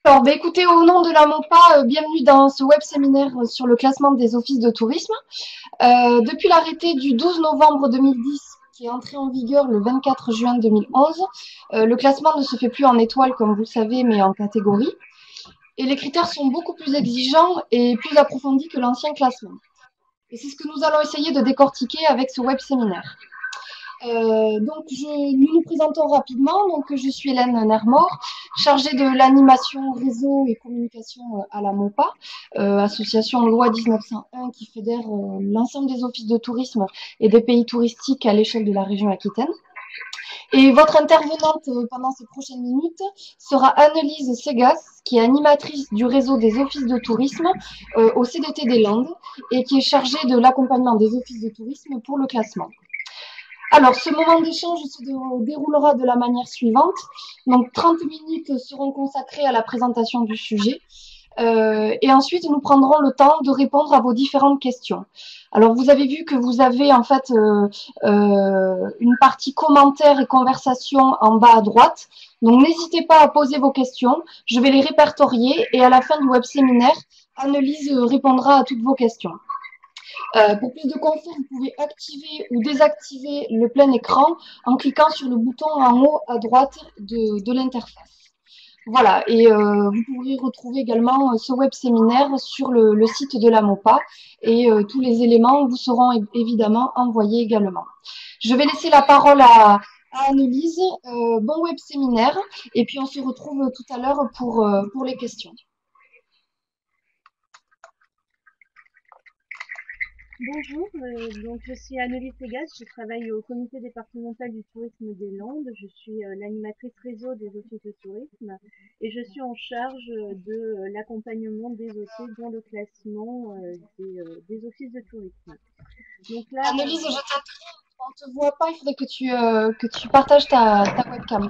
Alors, bah, écoutez, au nom de la MOPA, bienvenue dans ce web séminaire sur le classement des offices de tourisme. Depuis l'arrêté du 12 novembre 2010, qui est entré en vigueur le 24 juin 2011, le classement ne se fait plus en étoiles, comme vous le savez, mais en catégories. Et les critères sont beaucoup plus exigeants et plus approfondis que l'ancien classement. Et c'est ce que nous allons essayer de décortiquer avec ce web séminaire. Nous nous présentons rapidement. Donc, je suis Hélène Nermor, chargée de l'animation réseau et communication à la MOPA, association loi 1901 qui fédère l'ensemble des offices de tourisme et des pays touristiques à l'échelle de la région Aquitaine. Et votre intervenante pendant ces prochaines minutes sera Annelise Segas, qui est animatrice du réseau des offices de tourisme au CDT des Landes et qui est chargée de l'accompagnement des offices de tourisme pour le classement. Alors, ce moment d'échange se déroulera de la manière suivante. Donc, 30 minutes seront consacrées à la présentation du sujet. Et ensuite, nous prendrons le temps de répondre à vos différentes questions. Alors, vous avez vu que vous avez en fait une partie commentaires et conversations en bas à droite. Donc, n'hésitez pas à poser vos questions. Je vais les répertorier et à la fin du web séminaire, Annelise répondra à toutes vos questions. Pour plus de confort, vous pouvez activer ou désactiver le plein écran en cliquant sur le bouton en haut à droite de l'interface. Voilà, et vous pourrez retrouver également ce web séminaire sur le site de la MOPA et tous les éléments vous seront évidemment envoyés également. Je vais laisser la parole à Annelise. Bon web séminaire et puis on se retrouve tout à l'heure pour les questions. Bonjour, donc je suis Annelise Segas, je travaille au comité départemental du tourisme des Landes. Je suis l'animatrice réseau des offices de tourisme et je suis en charge de l'accompagnement des OT dans le classement des offices de tourisme. Donc là, Annelise, on te voit pas, il faudrait que tu partages ta webcam.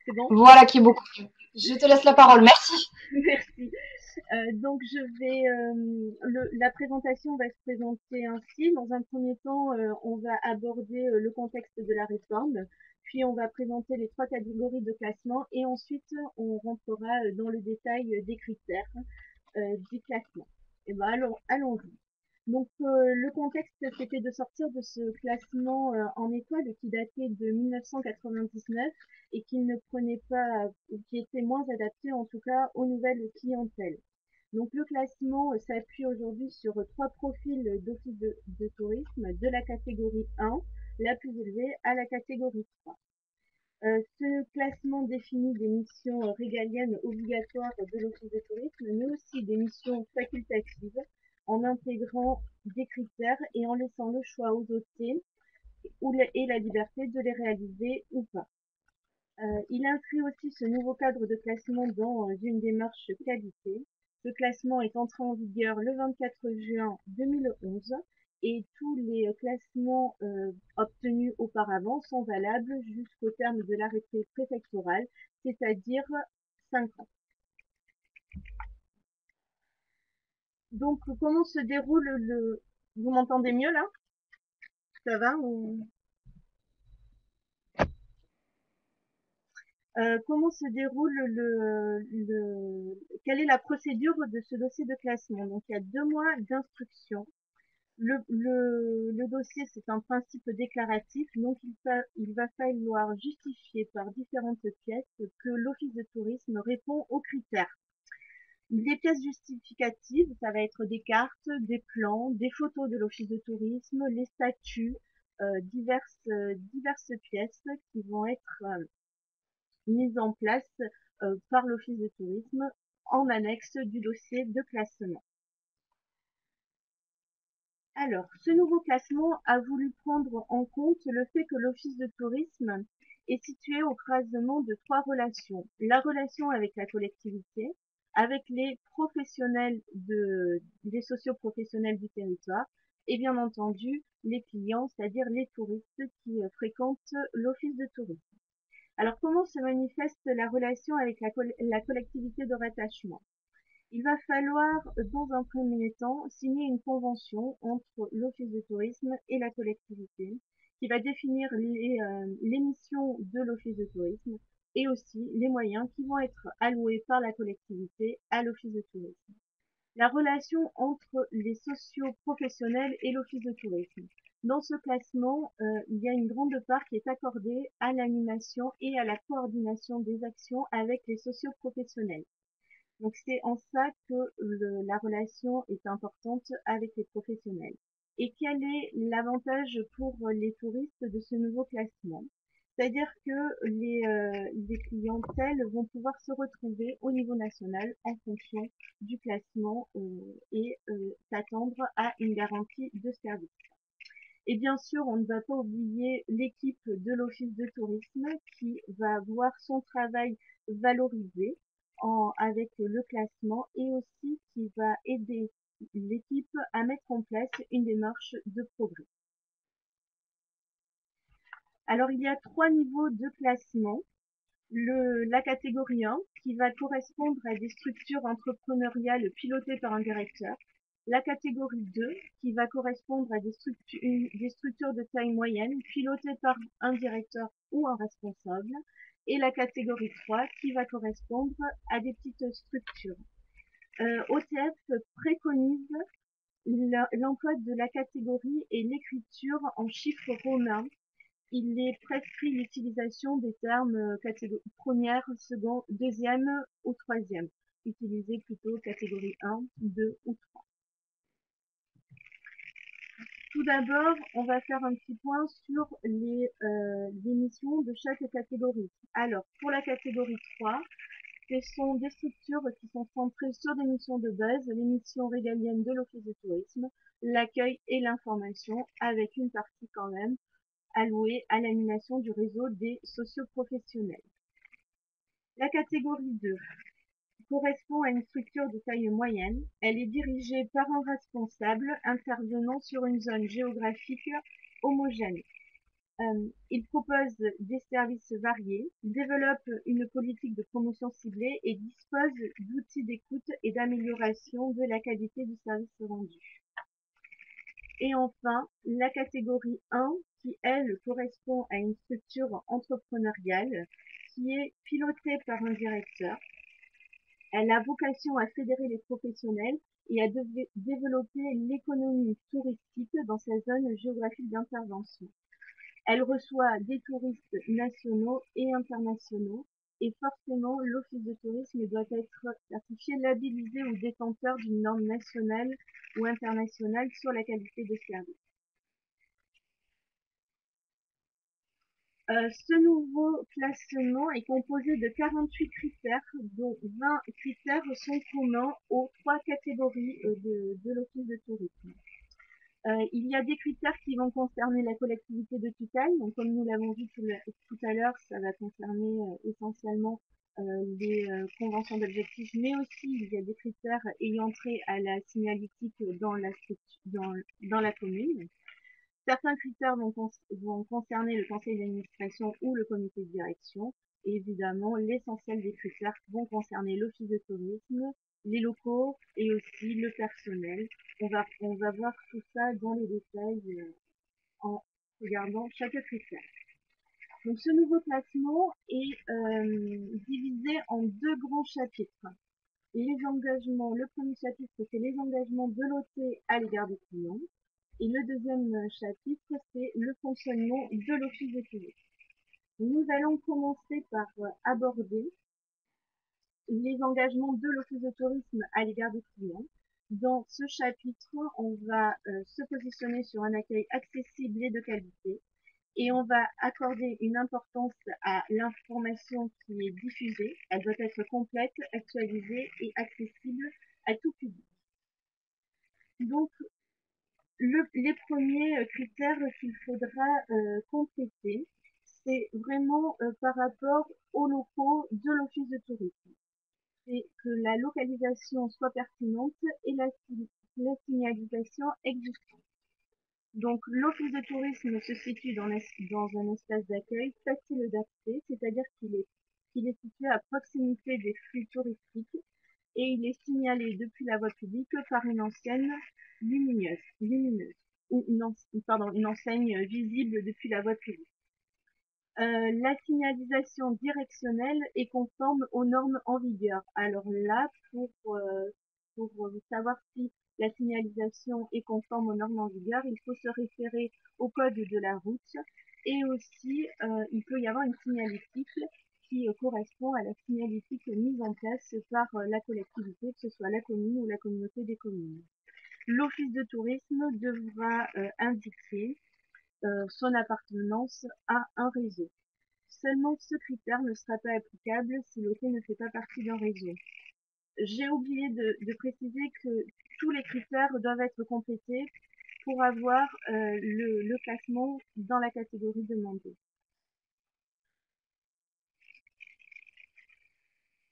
c'est bon? Voilà qui est beaucoup mieux. Je te laisse la parole, merci. Merci. Donc la présentation va se présenter ainsi. Dans un premier temps, on va aborder le contexte de la réforme, puis on va présenter les trois catégories de classement et ensuite on rentrera dans le détail des critères du classement. Et ben allons-y. Donc le contexte, c'était de sortir de ce classement en étoile qui datait de 1999 et qui ne prenait pas, ou qui était moins adapté en tout cas aux nouvelles clientèles. Donc le classement s'appuie aujourd'hui sur trois profils d'office de tourisme de la catégorie 1, la plus élevée, à la catégorie 3. Ce classement définit des missions régaliennes obligatoires de l'office de tourisme, mais aussi des missions facultatives en intégrant des critères et en laissant le choix aux OT et la liberté de les réaliser ou pas. Il inscrit aussi ce nouveau cadre de classement dans une démarche qualité. Ce classement est entré en vigueur le 24 juin 2011 et tous les classements obtenus auparavant sont valables jusqu'au terme de l'arrêté préfectoral, c'est-à-dire 5 ans. Donc, comment se déroule le... Vous m'entendez mieux là? Ça va ou... Comment se déroule quelle est la procédure de ce dossier de classement? Donc, il y a 2 mois d'instruction. Le dossier, c'est un principe déclaratif, donc il va falloir justifier par différentes pièces que l'office de tourisme répond aux critères. Les pièces justificatives, ça va être des cartes, des plans, des photos de l'office de tourisme, les statuts, diverses pièces qui vont être mises en place par l'office de tourisme en annexe du dossier de classement. Alors, ce nouveau classement a voulu prendre en compte le fait que l'office de tourisme est situé au croisement de trois relations. La relation avec la collectivité, avec les professionnels les socioprofessionnels du territoire et bien entendu les clients, c'est-à-dire les touristes qui fréquentent l'office de tourisme. Alors, comment se manifeste la relation avec la collectivité de rattachement? Il va falloir, dans un premier temps, signer une convention entre l'office de tourisme et la collectivité qui va définir les missions de l'office de tourisme, et aussi les moyens qui vont être alloués par la collectivité à l'office de tourisme. La relation entre les socio-professionnels et l'office de tourisme. Dans ce classement, il y a une grande part qui est accordée à l'animation et à la coordination des actions avec les socio-professionnels. Donc c'est en ça que la relation est importante avec les professionnels. Et quel est l'avantage pour les touristes de ce nouveau classement? C'est-à-dire que les clientèles vont pouvoir se retrouver au niveau national en fonction du classement et s'attendre à une garantie de service. Et bien sûr, on ne va pas oublier l'équipe de l'Office de tourisme qui va voir son travail valorisé avec le classement et aussi qui va aider l'équipe à mettre en place une démarche de progrès. Alors, il y a 3 niveaux de classement. La catégorie 1 qui va correspondre à des structures entrepreneuriales pilotées par un directeur. La catégorie 2 qui va correspondre à des structures de taille moyenne pilotées par un directeur ou un responsable. Et la catégorie 3 qui va correspondre à des petites structures. OCF préconise l'emploi de la catégorie et l'écriture en chiffres romains. Il est prescrit l'utilisation des termes première, seconde, deuxième ou troisième. Utilisez plutôt catégorie 1, 2 ou 3. Tout d'abord, on va faire un petit point sur les missions de chaque catégorie. Alors, pour la catégorie 3, ce sont des structures qui sont centrées sur des missions de base, les missions régaliennes de l'Office de tourisme, l'accueil et l'information, avec une partie quand même allouée à l'animation du réseau des socioprofessionnels. La catégorie 2 correspond à une structure de taille moyenne. Elle est dirigée par un responsable intervenant sur une zone géographique homogène. Il propose des services variés, développe une politique de promotion ciblée et dispose d'outils d'écoute et d'amélioration de la qualité du service rendu. Et enfin, la catégorie 1, qui, elle, correspond à une structure entrepreneuriale qui est pilotée par un directeur. Elle a vocation à fédérer les professionnels et à développer l'économie touristique dans sa zone géographique d'intervention. Elle reçoit des touristes nationaux et internationaux et forcément l'Office de tourisme doit être certifié, labellisé ou détenteur d'une norme nationale ou internationale sur la qualité des services. Ce nouveau classement est composé de 48 critères, dont 20 critères sont communs aux 3 catégories de l'Office de tourisme. Il y a des critères qui vont concerner la collectivité de tutelle. Donc, comme nous l'avons vu tout à l'heure, ça va concerner essentiellement les conventions d'objectifs, mais aussi il y a des critères ayant trait à la signalétique dans la commune. Certains critères vont concerner le conseil d'administration ou le comité de direction. Et évidemment, l'essentiel des critères vont concerner l'office de tourisme, les locaux et aussi le personnel. On va voir tout ça dans les détails en regardant chaque critère. Donc ce nouveau classement est divisé en 2 grands chapitres. Les engagements, le premier chapitre, c'est les engagements de l'OT à l'égard des clients. Et le deuxième chapitre, c'est le fonctionnement de l'Office de tourisme. Nous allons commencer par aborder les engagements de l'Office de tourisme à l'égard des clients. Dans ce chapitre, on va se positionner sur un accueil accessible et de qualité et on va accorder une importance à l'information qui est diffusée. Elle doit être complète, actualisée et accessible à tout public. Donc, les premiers critères qu'il faudra compléter, c'est vraiment par rapport aux locaux de l'Office de tourisme. C'est que la localisation soit pertinente et la signalisation existante. Donc, l'Office de tourisme se situe dans un espace d'accueil facile d'accès, c'est-à-dire qu'il est situé à proximité des flux touristiques et il est signalé depuis la voie publique par une enseigne lumineuse ou une enseigne visible depuis la voie publique. La signalisation directionnelle est conforme aux normes en vigueur. Alors là, pour savoir si la signalisation est conforme aux normes en vigueur, il faut se référer au code de la route et aussi il peut y avoir une signalétique qui correspond à la signalétique mise en place par la collectivité, que ce soit la commune ou la communauté des communes. L'office de tourisme devra indiquer son appartenance à un réseau. Seulement ce critère ne sera pas applicable si l'hôtel ne fait pas partie d'un réseau. J'ai oublié de préciser que tous les critères doivent être complétés pour avoir le classement dans la catégorie demandée.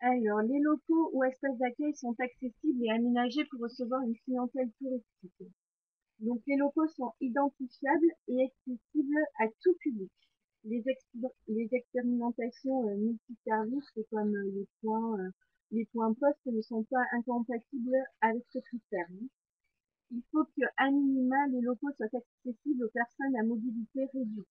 Alors, les locaux ou espaces d'accueil sont accessibles et aménagés pour recevoir une clientèle touristique. Donc, les locaux sont identifiables et accessibles à tout public. Les expérimentations multiservices, comme les points postes, ne sont pas incompatibles avec ce critère. Il faut que, à minima, les locaux soient accessibles aux personnes à mobilité réduite.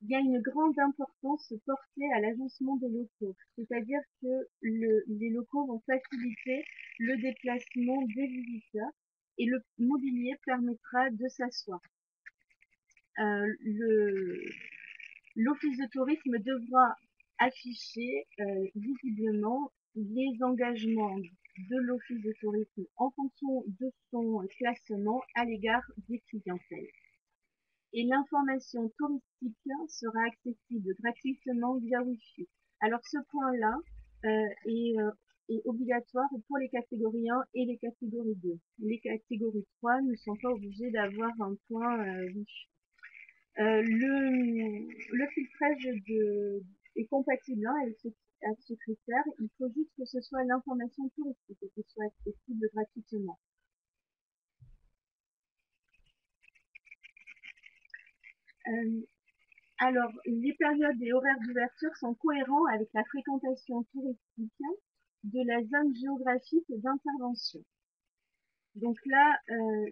Il y a une grande importance portée à l'agencement des locaux, c'est-à-dire que les locaux vont faciliter le déplacement des visiteurs et le mobilier permettra de s'asseoir. L'office de tourisme devra afficher visiblement les engagements de l'office de tourisme en fonction de son classement à l'égard des clientèles. Et l'information touristique sera accessible gratuitement via Wi-Fi. Alors ce point-là est obligatoire pour les catégories 1 et les catégories 2. Les catégories 3 ne sont pas obligées d'avoir un point Wi-Fi. Le filtrage est compatible avec ce critère. Il faut juste que ce soit l'information touristique et qu'il soit accessible gratuitement. Alors, les périodes et horaires d'ouverture sont cohérents avec la fréquentation touristique de la zone géographique d'intervention. Donc là,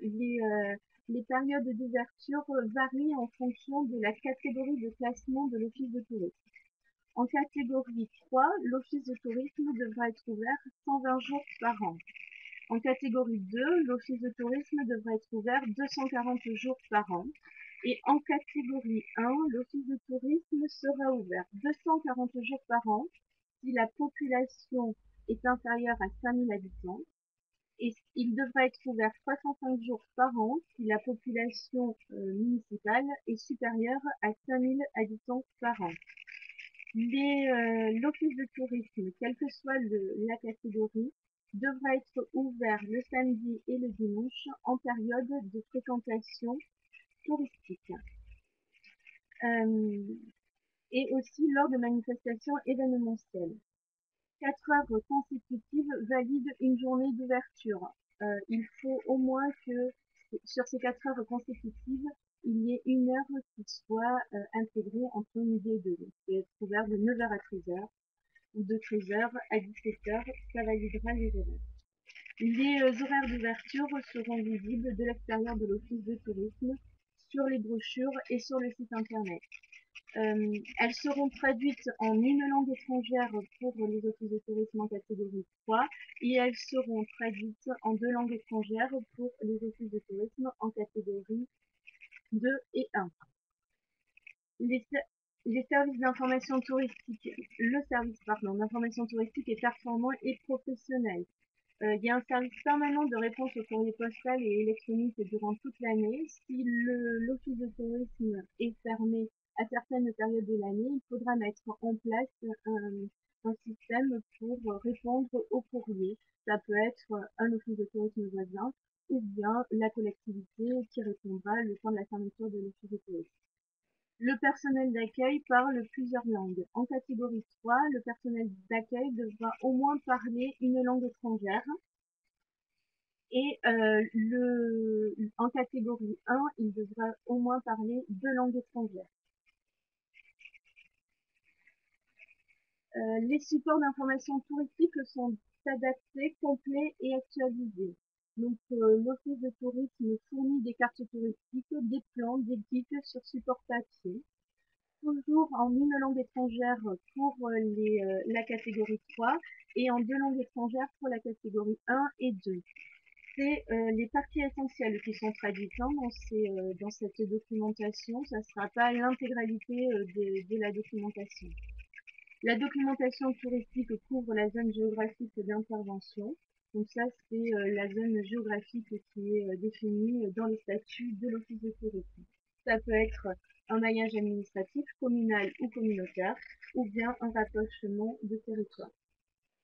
les périodes d'ouverture varient en fonction de la catégorie de classement de l'office de tourisme. En catégorie 3, l'office de tourisme devra être ouvert 120 jours par an. En catégorie 2, l'office de tourisme devra être ouvert 240 jours par an. Et en catégorie 1, l'office de tourisme sera ouvert 240 jours par an si la population est inférieure à 5000 habitants. Et il devra être ouvert 305 jours par an si la population municipale est supérieure à 5000 habitants par an. L'office de tourisme, quelle que soit la catégorie, devra être ouvert le samedi et le dimanche en période de fréquentation touristique. Et aussi lors de manifestations événementielles. 4 heures consécutives valident une journée d'ouverture. Il faut au moins que sur ces 4 heures consécutives, il y ait une heure qui soit intégrée entre midi et 2. Donc, il peut être ouvert de 9h à 13h ou de 13h à 17h, ça validera les horaires. Les horaires d'ouverture seront visibles de l'extérieur de l'office de tourisme, sur les brochures et sur le site internet. Elles seront traduites en une langue étrangère pour les offices de tourisme en catégorie 3 et elles seront traduites en 2 langues étrangères pour les offices de tourisme en catégorie 2 et 1. Les services d'information touristique, le service d'information touristique est performant et professionnel. Il y a un service permanent de réponse au courrier postal et électronique durant toute l'année. Si l'office de tourisme est fermé à certaines périodes de l'année, il faudra mettre en place un système pour répondre aux courriers. Ça peut être un office de tourisme voisin ou bien la collectivité qui répondra le temps de la fermeture de l'office de tourisme. Le personnel d'accueil parle plusieurs langues. En catégorie 3, le personnel d'accueil devra au moins parler une langue étrangère. Et en catégorie 1, il devra au moins parler 2 langues étrangères. Les supports d'information touristique sont adaptés, complets et actualisés. Donc, l'office de tourisme fournit des cartes touristiques, des plans, des guides sur support papier. toujours en une langue étrangère pour la catégorie 3 et en deux langues étrangères pour la catégorie 1 et 2. C'est les parties essentielles qui sont traduites dans cette documentation. Ça ne sera pas l'intégralité de la documentation. La documentation touristique couvre la zone géographique d'intervention. Donc ça, c'est la zone géographique qui est définie dans les statuts de l'Office de tourisme. Ça peut être un maillage administratif, communal ou communautaire, ou bien un rapprochement de territoire.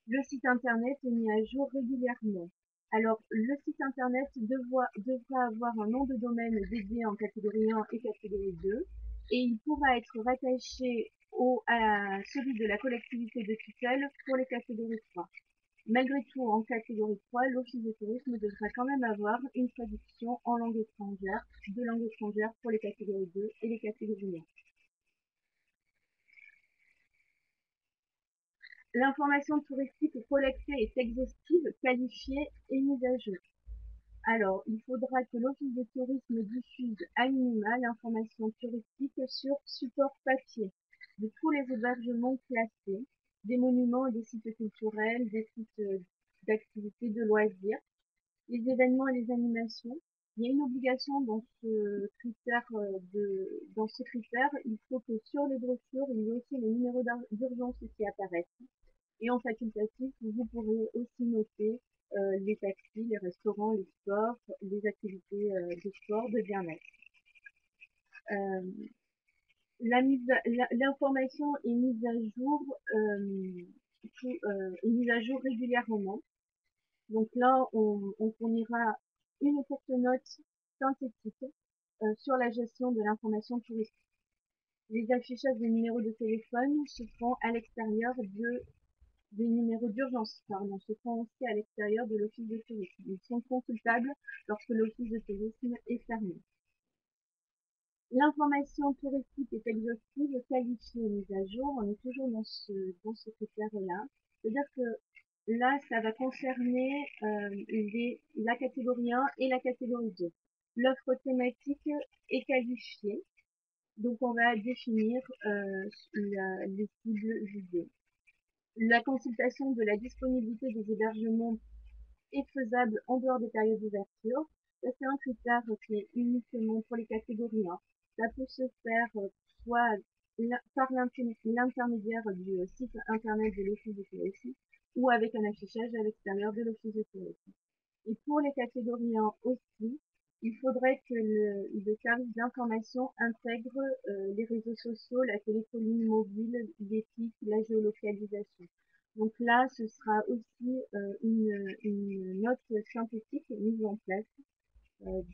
Le site internet est mis à jour régulièrement. Alors, le site internet devra avoir un nom de domaine dédié en catégorie 1 et catégorie 2, et il pourra être rattaché à celui de la collectivité de tutelle pour les catégories 3. Malgré tout, en catégorie 3, l'Office de tourisme devra quand même avoir une traduction en langue étrangère, de langue étrangère pour les catégories 2 et les catégories 1. L'information touristique collectée est exhaustive, qualifiée et mise à jour. Alors, il faudra que l'Office de tourisme diffuse à minima l'information touristique sur support papier de tous les hébergements classés, des monuments et des sites culturels, des sites d'activités de loisirs, les événements et les animations. Il y a une obligation dans ce critère, il faut que sur les brochures, il y ait aussi les numéros d'urgence qui apparaissent. Et en facultatif, vous pourrez aussi noter les taxis, les restaurants, les sports, les activités de sport, de bien-être. Euh, L'information est mise à jour, régulièrement. Donc là, on fournira une courte note synthétique sur la gestion de l'information touristique. Les affichages des numéros de téléphone se font à l'extérieur des numéros d'urgence, pardon, se font aussi à l'extérieur de l'office de tourisme. Ils sont consultables lorsque l'office de tourisme est fermé. L'information touristique est exhaustive, qualifiée et mise à jour. On est toujours dans ce critère-là. C'est-à-dire que là, ça va concerner la catégorie 1 et la catégorie 2. L'offre thématique est qualifiée. Donc, on va définir les cibles visées. La consultation de la disponibilité des hébergements est faisable en dehors des périodes d'ouverture. Ça, c'est un critère qui est uniquement pour les catégories 1. Ça peut se faire soit par l'intermédiaire du site internet de l'Office de tourisme ou avec un affichage à l'extérieur de l'Office de tourisme. Et pour les catégories 1 aussi, il faudrait que le service d'information intègre les réseaux sociaux, la téléphonie mobile, l'éthique, la géolocalisation. Donc là, ce sera aussi une note synthétique mise en place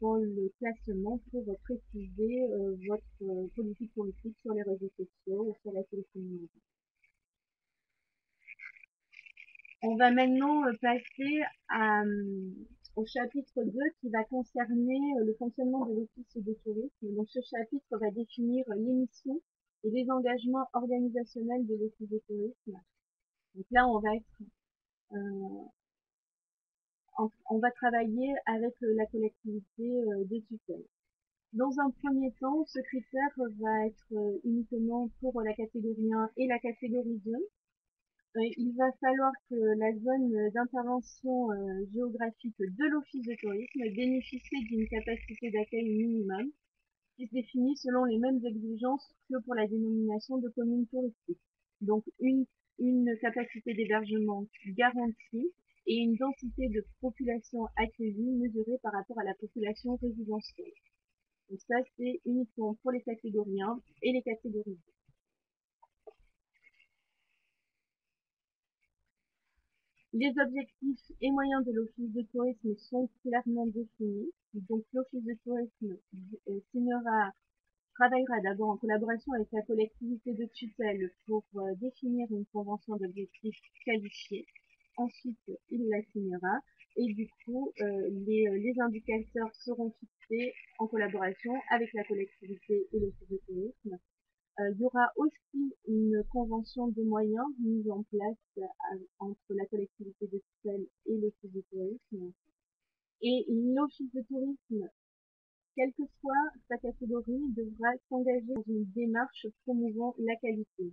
dans le classement pour préciser votre politique touristique sur les réseaux sociaux ou sur la téléphonie mobile. On va maintenant passer au chapitre 2 qui va concerner le fonctionnement de l'Office de tourisme. Donc ce chapitre va définir les missions et les engagements organisationnels de l'Office de tourisme. Donc là, euh, on va travailler avec la collectivité des tutelles. Dans un premier temps, ce critère va être uniquement pour la catégorie 1 et la catégorie 2. Il va falloir que la zone d'intervention géographique de l'Office de tourisme bénéficie d'une capacité d'accueil minimum qui se définit selon les mêmes exigences que pour la dénomination de commune touristique. Donc une capacité d'hébergement garantie et une densité de population accueillie mesurée par rapport à la population résidentielle. Donc ça, c'est uniquement pour les catégories 1 et les catégories 2. Les objectifs et moyens de l'Office de tourisme sont clairement définis. Donc l'Office de tourisme travaillera d'abord en collaboration avec la collectivité de tutelle pour définir une convention d'objectifs qualifiée. Ensuite, il la signera et du coup, les indicateurs seront fixés en collaboration avec la collectivité et l'Office de tourisme. Il y aura aussi une convention de moyens mise en place entre la collectivité de tutelle et l'Office de tourisme. Et l'Office de tourisme quelle que soit sa catégorie, devra s'engager dans une démarche promouvant la qualité.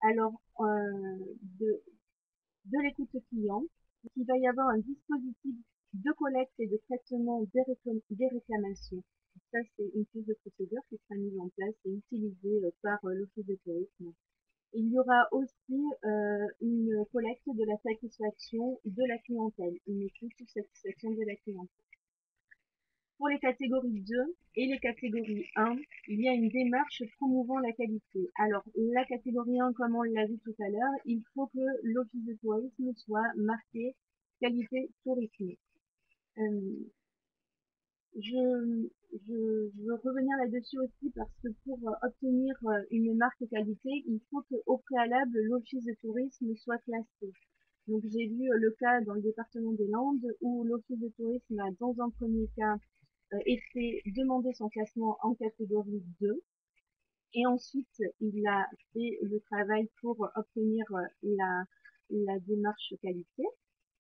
Alors, de l'écoute client, il va y avoir un dispositif de collecte et de traitement des réclamations. Ça, c'est une fiche de procédure qui sera mise en place et utilisée par l'Office de tourisme. Il y aura aussi une collecte de la satisfaction de la clientèle, une écoute de satisfaction de la clientèle. Pour les catégories 2 et les catégories 1, il y a une démarche promouvant la qualité. Alors, la catégorie 1, comme on l'a vu tout à l'heure, il faut que l'office de tourisme soit marqué qualité tourisme. Euh, je, je veux revenir là-dessus aussi parce que pour obtenir une marque qualité, il faut qu'au préalable, l'office de tourisme soit classé. Donc j'ai vu le cas dans le département des Landes où l'office de tourisme a dans un premier cas été demandé son classement en catégorie 2 et ensuite il a fait le travail pour obtenir la démarche qualité,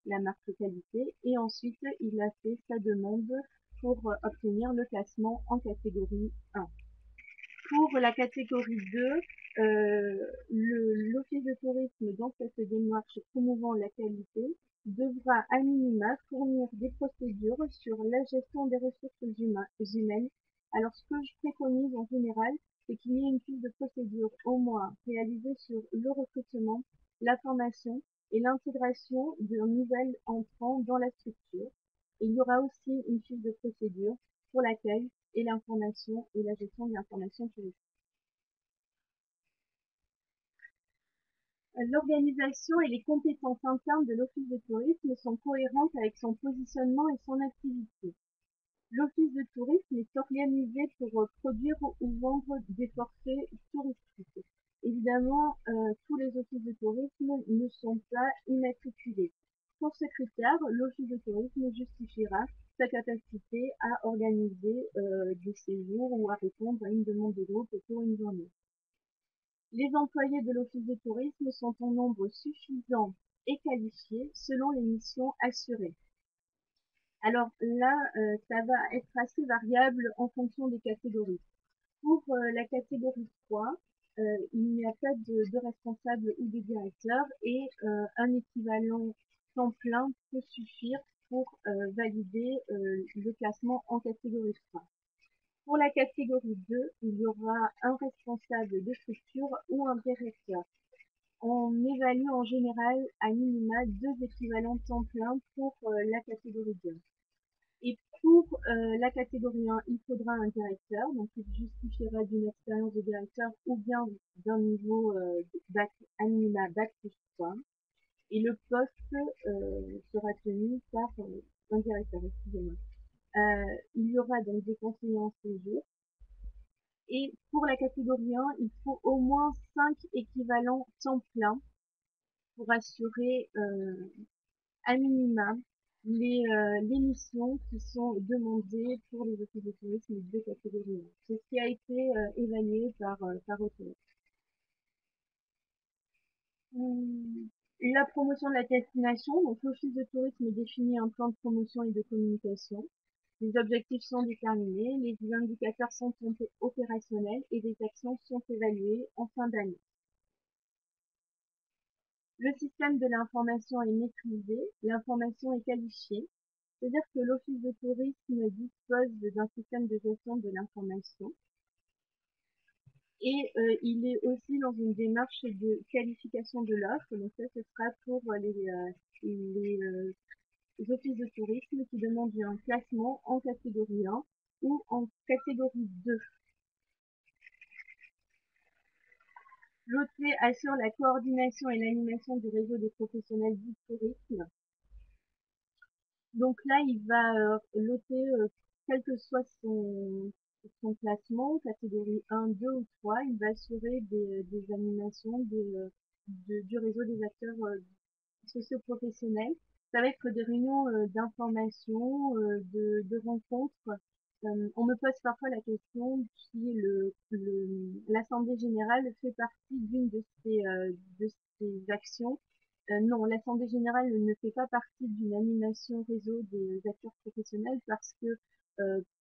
la marque qualité, et ensuite il a fait sa demande pour obtenir le classement en catégorie 1. Pour la catégorie 2, l'office de tourisme, dans cette démarche promouvant la qualité, devra à minima fournir des procédures sur la gestion des ressources humaines. Alors, ce que je préconise en général, c'est qu'il y ait une fiche de procédure au moins réalisée sur le recrutement, la formation et l'intégration d'un nouvel entrant dans la structure. Et il y aura aussi une fiche de procédure pour l'accueil et l'information et la gestion de l'information touristique. L'organisation et les compétences internes de l'Office de tourisme sont cohérentes avec son positionnement et son activité. L'Office de tourisme est organisé pour produire ou vendre des forfaits touristiques. Évidemment, tous les offices de tourisme ne sont pas immatriculés. Pour ce critère, l'Office de tourisme justifiera sa capacité à organiser des séjours ou à répondre à une demande de groupe pour une journée. Les employés de l'Office de tourisme sont en nombre suffisant et qualifiés selon les missions assurées. Alors là, ça va être assez variable en fonction des catégories. Pour la catégorie 3, il n'y a pas de responsable ou de directeur et un équivalent temps plein peut suffire pour valider le classement en catégorie 3. Pour la catégorie 2, il y aura un responsable de structure ou un directeur. On évalue en général à minima 2 équivalents temps plein pour la catégorie 2. Et pour la catégorie 1, il faudra un directeur, donc il justifiera d'une expérience de directeur ou bien d'un niveau bac, à minima bac plus 3. Et le poste sera tenu par un directeur, excusez-moi. Il y aura donc des conseillers en séjour. Et pour la catégorie 1, il faut au moins 5 équivalents temps plein pour assurer à minima les missions qui sont demandées pour les offices de tourisme de catégorie 1. C'est ce qui a été évalué par OTS. La promotion de la destination, donc l'office de tourisme définit un plan de promotion et de communication. Les objectifs sont déterminés, les indicateurs sont opérationnels et les actions sont évaluées en fin d'année. Le système de l'information est maîtrisé, l'information est qualifiée, c'est-à-dire que l'Office de tourisme dispose d'un système de gestion de l'information et il est aussi dans une démarche de qualification de l'offre. Donc ça, ce sera pour les offices de tourisme qui demandent un classement en catégorie 1 ou en catégorie 2. L'OT assure la coordination et l'animation du réseau des professionnels du tourisme. Donc là, il va loter, quel que soit son classement, catégorie 1, 2 ou 3, il va assurer des animations du réseau des acteurs socio-professionnels. Ça va être des réunions d'information, de rencontres. On me pose parfois la question si l'Assemblée générale fait partie d'une de ces actions. Non, l'Assemblée générale ne fait pas partie d'une animation réseau des acteurs professionnels parce que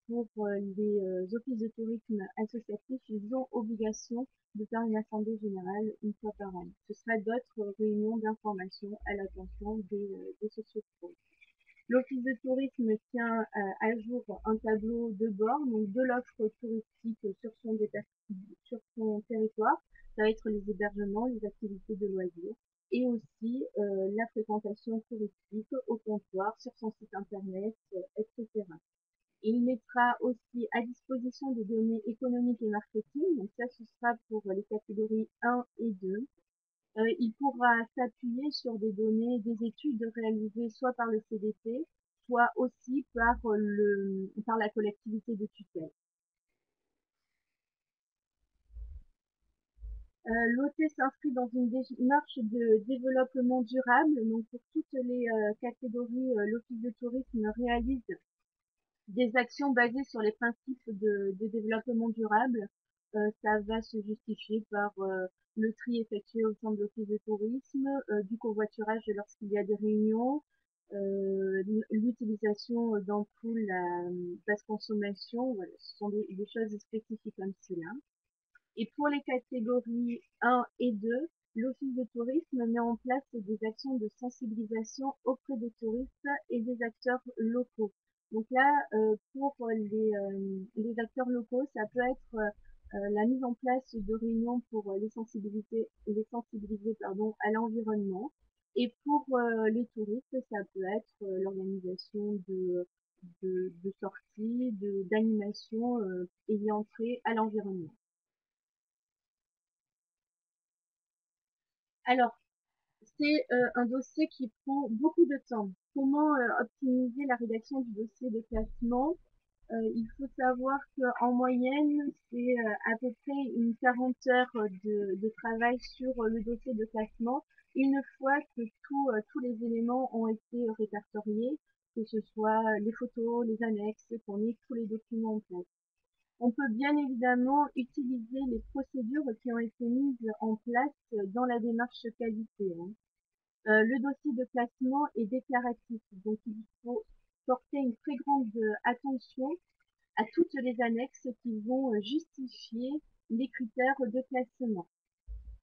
pour les offices de tourisme associatifs, ils ont obligation de faire une assemblée générale une fois par an. Ce sera d'autres réunions d'information à l'attention des sociopros. L'office de tourisme tient à jour un tableau de bord, donc de l'offre touristique sur son territoire. Ça va être les hébergements, les activités de loisirs et aussi la fréquentation touristique au comptoir, sur son site internet, etc. Et il mettra aussi à disposition des données économiques et marketing, donc ça ce sera pour les catégories 1 et 2. Il pourra s'appuyer sur des données, des études réalisées soit par le CDT, soit aussi par la collectivité de tutelle. L'OT s'inscrit dans une démarche de développement durable. Donc pour toutes les catégories, l'Office de tourisme réalise des actions basées sur les principes de développement durable. Ça va se justifier par le tri effectué au sein de l'office de tourisme, du covoiturage lorsqu'il y a des réunions, l'utilisation d'ampoules à basse consommation. Voilà, ce sont des choses spécifiques comme cela. Et pour les catégories 1 et 2, l'Office de tourisme met en place des actions de sensibilisation auprès des touristes et des acteurs locaux. Donc là, pour les acteurs locaux, ça peut être la mise en place de réunions pour les sensibiliser à l'environnement. Et pour les touristes, ça peut être l'organisation de sorties, d'animations ayant trait à l'environnement. Alors, c'est un dossier qui prend beaucoup de temps. Comment optimiser la rédaction du dossier de classement? Il faut savoir qu'en moyenne, c'est à peu près une 40 heures de travail sur le dossier de classement, une fois que tous les éléments ont été répertoriés, que ce soit les photos, les annexes, qu'on ait tous les documents en place. On peut bien évidemment utiliser les procédures qui ont été mises en place dans la démarche qualité, hein. Le dossier de classement est déclaratif, donc il faut porter une très grande attention à toutes les annexes qui vont justifier les critères de classement.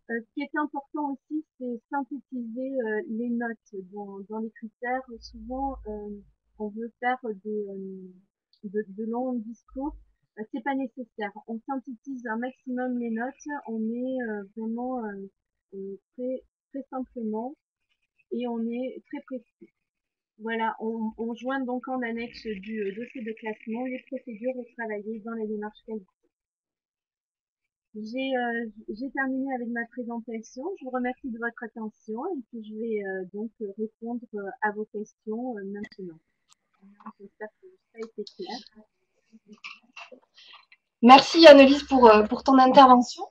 Ce qui est important aussi, c'est synthétiser les notes dans les critères. Souvent, on veut faire de longs discours. C'est pas nécessaire. On synthétise un maximum les notes. On est vraiment très, très simplement et on est très précis. Voilà, on joint donc en annexe du dossier de classement les procédures travaillées dans la démarche qualité. J'ai terminé avec ma présentation. Je vous remercie de votre attention et puis je vais donc répondre à vos questions maintenant. J'espère que ça a été clair. Merci Annelise pour ton intervention.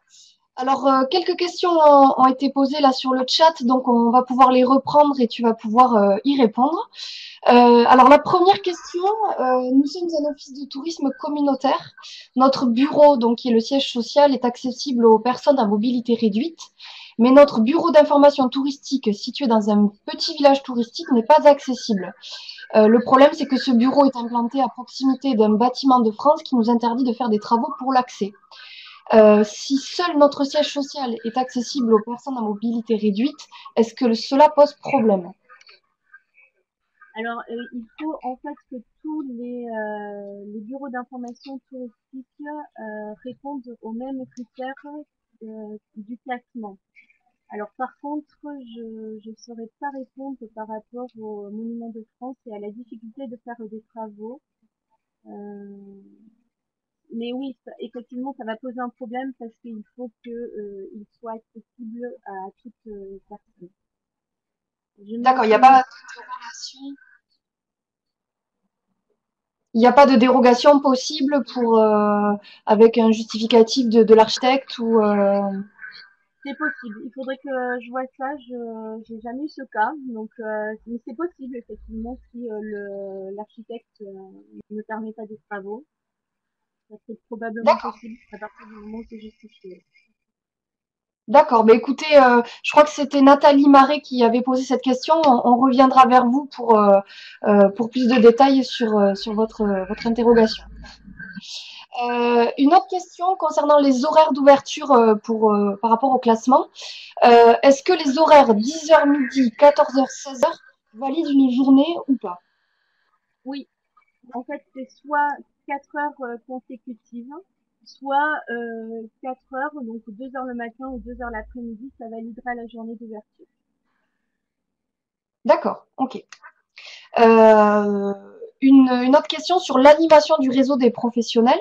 Alors, quelques questions ont été posées là sur le chat, donc on va pouvoir les reprendre et tu vas pouvoir y répondre. Alors, la première question, nous sommes un office de tourisme communautaire. Notre bureau, donc qui est le siège social, est accessible aux personnes à mobilité réduite, mais notre bureau d'information touristique situé dans un petit village touristique n'est pas accessible. Le problème, c'est que ce bureau est implanté à proximité d'un bâtiment de France qui nous interdit de faire des travaux pour l'accès. Si seul notre siège social est accessible aux personnes à mobilité réduite, est-ce que cela pose problème? Alors, il faut en fait que tous les bureaux d'information touristique répondent aux mêmes critères du classement. Alors par contre, je ne saurais pas répondre par rapport au Monument de France et à la difficulté de faire des travaux. Mais oui, effectivement, ça va poser un problème parce qu'il faut que il soit accessible à toute personne. Je me D'accord, renseigne. il n'y a pas de dérogation possible pour avec un justificatif de l'architecte ou C'est possible. Il faudrait que je vois ça. Je j'ai jamais eu ce cas, donc mais c'est possible effectivement si le l'architecte ne permet pas des travaux. Ça serait probablement D'accord. possible à partir du moment où c'est justifié. D'accord. Bah, écoutez, je crois que c'était Nathalie Marais qui avait posé cette question. On reviendra vers vous pour plus de détails sur votre interrogation. Une autre question concernant les horaires d'ouverture par rapport au classement. Est-ce que les horaires 10h midi, 14h, 16h valident une journée ou pas? Oui, en fait, c'est soit 4 heures consécutives, soit 4 heures, donc 2 heures le matin ou 2 heures l'après-midi, ça validera la journée d'ouverture. D'accord, ok. Euh, une autre question sur l'animation du réseau des professionnels.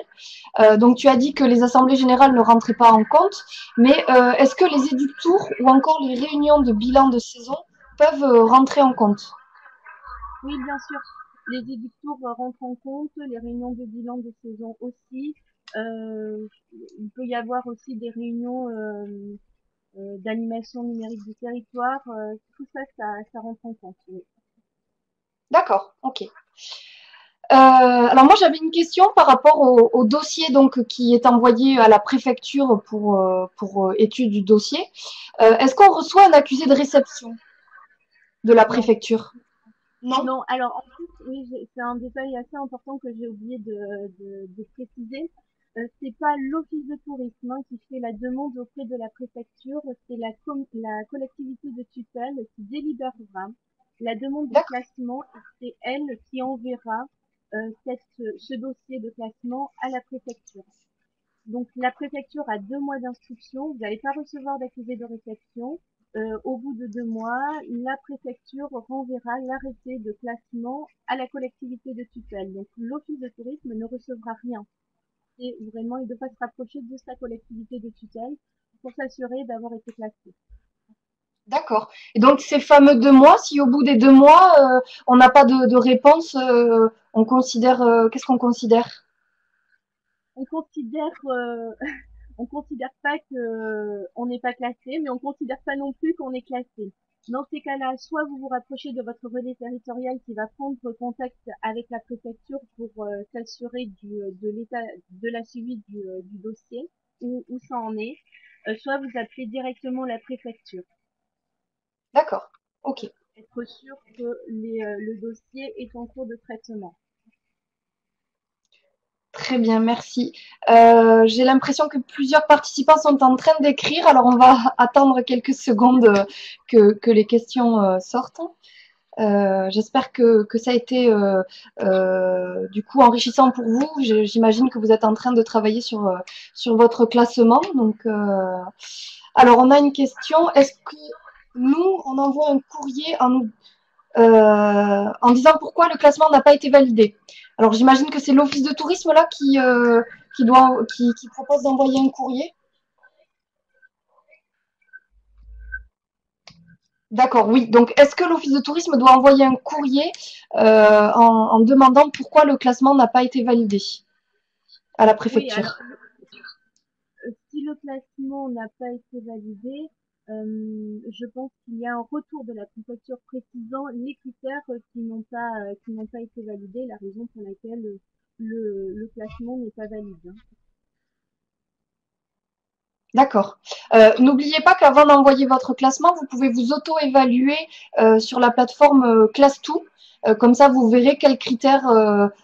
Donc tu as dit que les assemblées générales ne rentraient pas en compte, mais est-ce que les éductours ou encore les réunions de bilan de saison peuvent rentrer en compte? Oui, bien sûr, les édictours rentrent en compte, les réunions de bilan de saison aussi. Il peut y avoir aussi des réunions d'animation numérique du territoire. Tout ça, ça rentre en compte. Oui. D'accord, ok. Alors moi j'avais une question par rapport au dossier donc qui est envoyé à la préfecture pour étude du dossier. Est-ce qu'on reçoit un accusé de réception de la Non. préfecture? Non? Non, alors en plus, oui, c'est un détail assez important que j'ai oublié de préciser. C'est pas l'office de tourisme qui fait la demande auprès de la préfecture, c'est la collectivité de tutelle qui délibérera la demande de D'accord. classement et c'est elle qui enverra ce dossier de classement à la préfecture. Donc la préfecture a 2 mois d'instruction. Vous n'allez pas recevoir d'accusé de réception. Au bout de 2 mois, la préfecture renverra l'arrêté de classement à la collectivité de tutelle. Donc l'office de tourisme ne recevra rien. Et vraiment, il devra se rapprocher de sa collectivité de tutelle pour s'assurer d'avoir été classé. D'accord. Et donc ces fameux 2 mois, si au bout des 2 mois, on n'a pas de réponse, on considère, qu'est-ce qu'on considère? On considère, on considère pas que on n'est pas classé, mais on considère pas non plus qu'on est classé. Dans ces cas-là, soit vous vous rapprochez de votre relais territorial qui va prendre contact avec la préfecture pour s'assurer de l'état de la suivi du dossier, où ça en est, soit vous appelez directement la préfecture, D'accord. Ok. être sûr que le dossier est en cours de traitement. Très bien, merci. J'ai l'impression que plusieurs participants sont en train d'écrire, alors on va attendre quelques secondes que les questions sortent. J'espère que ça a été du coup enrichissant pour vous. J'imagine que vous êtes en train de travailler sur votre classement. Donc, alors on a une question. Est-ce que nous, on envoie un courrier en disant pourquoi le classement n'a pas été validé? Alors j'imagine que c'est l'office de tourisme là qui propose d'envoyer un courrier. D'accord, oui. Donc, est-ce que l'Office de tourisme doit envoyer un courrier en demandant pourquoi le classement n'a pas été validé à la Oui, alors préfecture? si le classement n'a pas été validé, je pense qu'il y a un retour de la préfecture précisant les critères qui n'ont pas été validés, la raison pour laquelle le classement n'est pas valide, hein. D'accord. N'oubliez pas qu'avant d'envoyer votre classement, vous pouvez vous auto-évaluer sur la plateforme Classto. Comme ça, vous verrez quels critères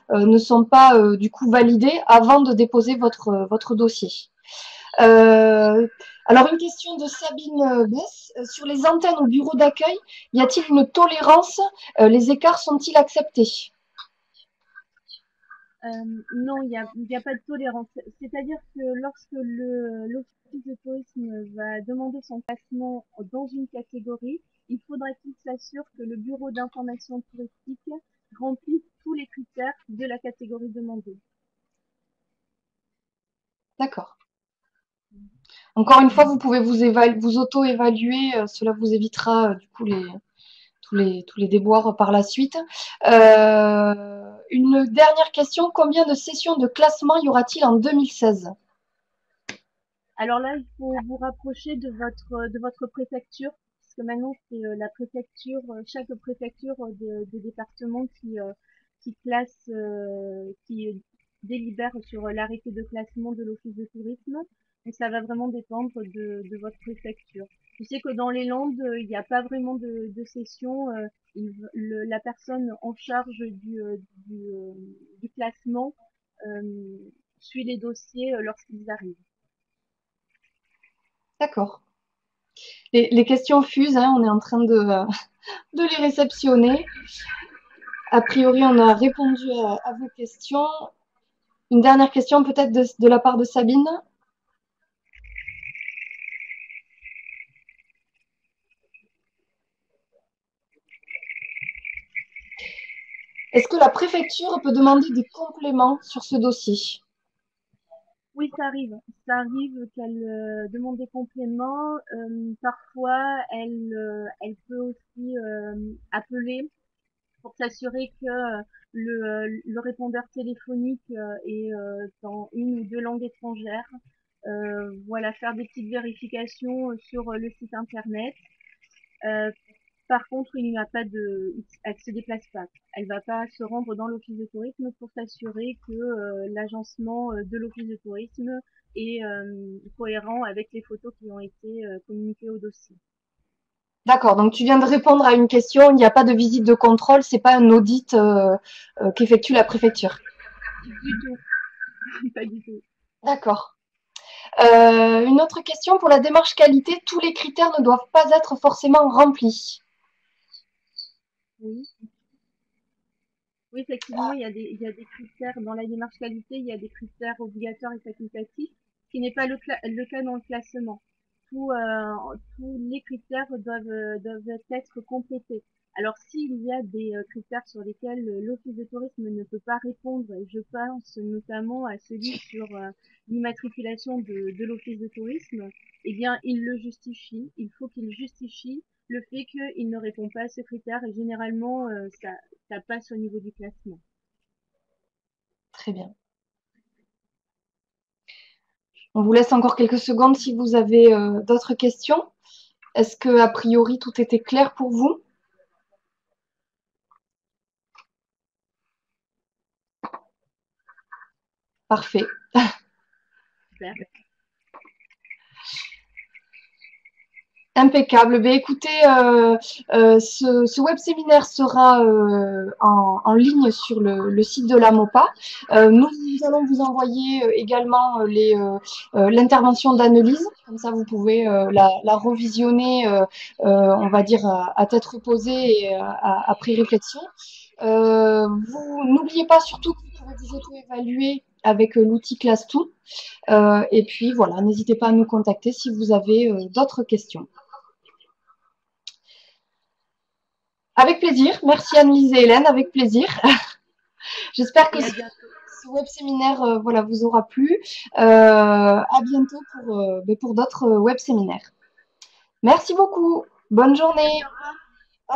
ne sont pas du coup validés avant de déposer votre dossier. Euh, alors, une question de Sabine Bess. Sur les antennes au bureau d'accueil, y a-t-il une tolérance? Les écarts sont-ils acceptés? Non, il y a pas de tolérance. C'est-à-dire que lorsque l'office de tourisme va demander son classement dans une catégorie, il faudra qu'il s'assure que le bureau d'information touristique remplit tous les critères de la catégorie demandée. D'accord. Encore une fois, vous pouvez vous auto-évaluer. Cela vous évitera du coup tous les déboires par la suite. Une dernière question. Combien de sessions de classement y aura-t-il en 2016? Alors là, il faut vous rapprocher de votre préfecture, parce que maintenant c'est la préfecture, chaque préfecture de département qui classe, qui délibère sur l'arrêté de classement de l'office de tourisme. Donc ça va vraiment dépendre de votre préfecture. Je sais que dans les Landes, il n'y a pas vraiment de session. La personne en charge du, euh, du classement euh, suit les dossiers lorsqu'ils arrivent. D'accord. Les questions fusent, hein, on est en train de les réceptionner. A priori, on a répondu à vos questions. Une dernière question peut-être de la part de Sabine. Est-ce que la préfecture peut demander des compléments sur ce dossier? Oui, ça arrive. Ça arrive qu'elle demande des compléments. Parfois, elle peut aussi appeler pour s'assurer que le répondeur téléphonique est dans une ou deux langues étrangères. Voilà, faire des petites vérifications sur le site internet. Euh, Par contre, il n'y a pas elle se déplace pas. Elle va pas se rendre dans l'office de tourisme pour s'assurer que l'agencement de l'office de tourisme est cohérent avec les photos qui ont été communiquées au dossier. D'accord, donc tu viens de répondre à une question. Il n'y a pas de visite de contrôle, c'est pas un audit qu'effectue la préfecture. Du tout, pas du tout. D'accord. Une autre question pour la démarche qualité, tous les critères ne doivent pas être forcément remplis. Oui. Oui, effectivement, il y a des critères dans la démarche qualité, il y a des critères obligatoires et facultatifs, ce qui n'est pas le cas dans le classement. Tous les critères doivent être complétés. Alors, s'il y a des critères sur lesquels l'Office de tourisme ne peut pas répondre, et je pense notamment à celui sur l'immatriculation de l'Office de tourisme, eh bien, il le justifie. Il faut qu'il justifie le fait qu'il ne répond pas à ce critère et généralement, ça passe au niveau du classement. Très bien. On vous laisse encore quelques secondes si vous avez d'autres questions. Est-ce que, a priori, tout était clair pour vous? Parfait. Super. Impeccable. Ben, écoutez, ce web séminaire sera en ligne sur le site de la MOPA. Nous allons vous envoyer également l'intervention d'Annelise. Comme ça, vous pouvez la revisionner, on va dire, à tête reposée et après réflexion. Vous n'oubliez pas surtout que vous pouvez vous auto-évaluer avec l'outil Class2. Et puis voilà, n'hésitez pas à nous contacter si vous avez d'autres questions. Avec plaisir. Merci Anne-Lise et Hélène, avec plaisir. J'espère que Et à bientôt. ce web séminaire voilà, vous aura plu. À bientôt pour d'autres web séminaires. Merci beaucoup. Bonne journée. Merci, au revoir.